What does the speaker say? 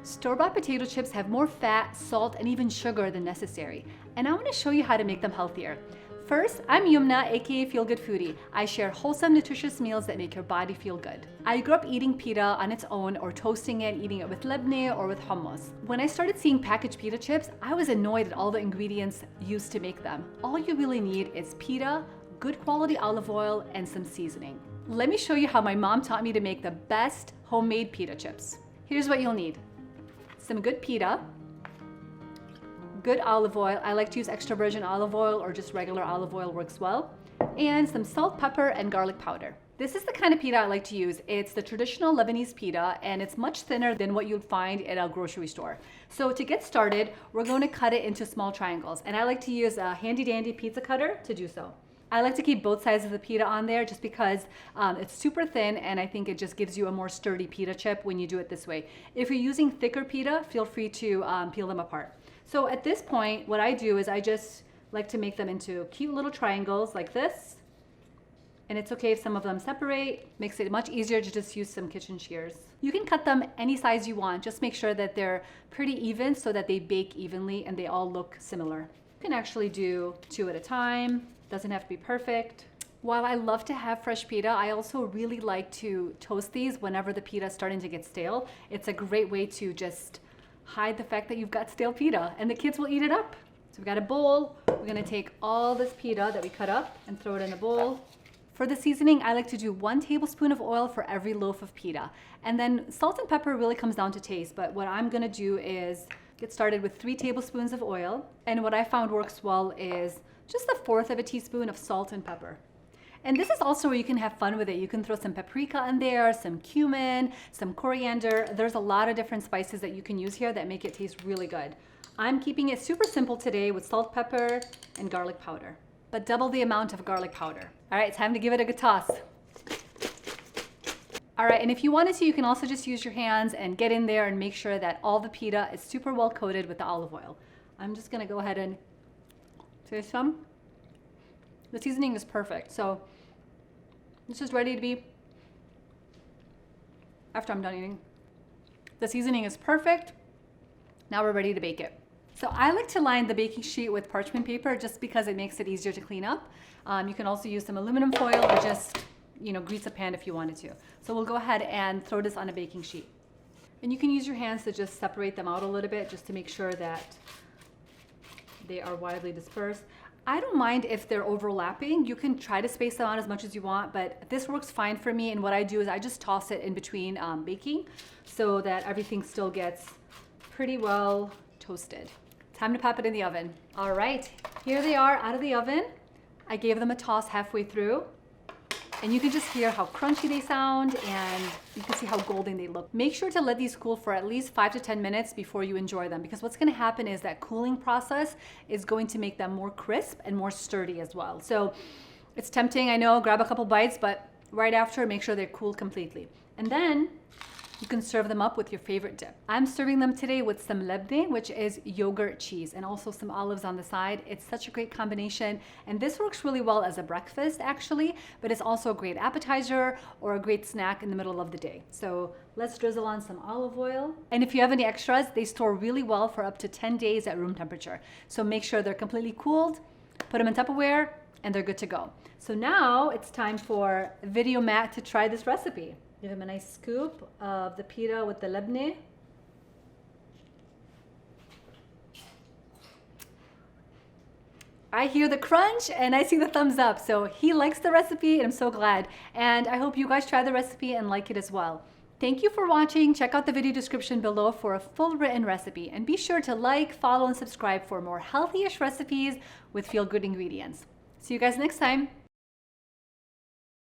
Store-bought potato chips have more fat, salt, and even sugar than necessary, and I want to show you how to make them healthier. First, I'm Yumna, aka Feel Good Foodie. I share wholesome, nutritious meals that make your body feel good. I grew up eating pita on its own or toasting it, eating it with labneh or with hummus. When I started seeing packaged pita chips, I was annoyed at all the ingredients used to make them. All you really need is pita, good quality olive oil, and some seasoning. Let me show you how my mom taught me to make the best homemade pita chips. Here's what you'll need. Some good pita, good olive oil. I like to use extra virgin olive oil or just regular olive oil works well. And some salt, pepper, and garlic powder. This is the kind of pita I like to use. It's the traditional Lebanese pita, and it's much thinner than what you'd find at a grocery store. So to get started, we're going to cut it into small triangles. And I like to use a handy dandy pizza cutter to do so. I like to keep both sides of the pita on there just because it's super thin, and I think it just gives you a more sturdy pita chip when you do it this way. If you're using thicker pita, feel free to peel them apart. So at this point, what I do is I just like to make them into cute little triangles like this. And it's okay if some of them separate. Makes it much easier to just use some kitchen shears. You can cut them any size you want. Just make sure that they're pretty even so that they bake evenly and they all look similar. You can actually do 2 at a time. Doesn't have to be perfect. While I love to have fresh pita, I also really like to toast these whenever the pita is starting to get stale. It's a great way to just hide the fact that you've got stale pita, and the kids will eat it up. So we've got a bowl. We're gonna take all this pita that we cut up and throw it in a bowl. For the seasoning, I like to do 1 tablespoon of oil for every loaf of pita. And then salt and pepper really comes down to taste, but what I'm gonna do is get started with 3 tablespoons of oil. And what I found works well is just 1/4 of a teaspoon of salt and pepper. And this is also where you can have fun with it. You can throw some paprika in there, some cumin, some coriander. There's a lot of different spices that you can use here that make it taste really good. I'm keeping it super simple today with salt, pepper, and garlic powder, but double the amount of garlic powder. All right, time to give it a good toss. All right, and if you wanted to, you can also just use your hands and get in there and make sure that all the pita is super well coated with the olive oil. I'm just gonna go ahead and taste some. The seasoning is perfect, so this is ready to be after I'm done eating. The seasoning is perfect. Now we're ready to bake it. So I like to line the baking sheet with parchment paper just because it makes it easier to clean up. You can also use some aluminum foil or just, grease a pan if you wanted to. So we'll go ahead and throw this on a baking sheet. And you can use your hands to just separate them out a little bit just to make sure that they are widely dispersed. I don't mind if they're overlapping. You can try to space them out as much as you want, but this works fine for me. And what I do is I just toss it in between baking so that everything still gets pretty well toasted. Time to pop it in the oven. All right, here they are out of the oven. I gave them a toss halfway through. And you can just hear how crunchy they sound, and you can see how golden they look. Make sure to let these cool for at least 5 to 10 minutes before you enjoy them, because what's gonna happen is that cooling process is going to make them more crisp and more sturdy as well. So it's tempting, I know, grab a couple bites, but right after, make sure they're cooled completely. And then you can serve them up with your favorite dip. I'm serving them today with some labneh, which is yogurt cheese, and also some olives on the side. It's such a great combination, and this works really well as a breakfast actually, but it's also a great appetizer or a great snack in the middle of the day. So let's drizzle on some olive oil. And if you have any extras, they store really well for up to 10 days at room temperature. So make sure they're completely cooled, put them in Tupperware, and they're good to go. So now it's time for Video Matt to try this recipe. Give him a nice scoop of the pita with the labneh. I hear the crunch and I see the thumbs up. So he likes the recipe, and I'm so glad. And I hope you guys try the recipe and like it as well. Thank you for watching. Check out the video description below for a full written recipe. And be sure to like, follow, and subscribe for more healthy-ish recipes with feel-good ingredients. See you guys next time.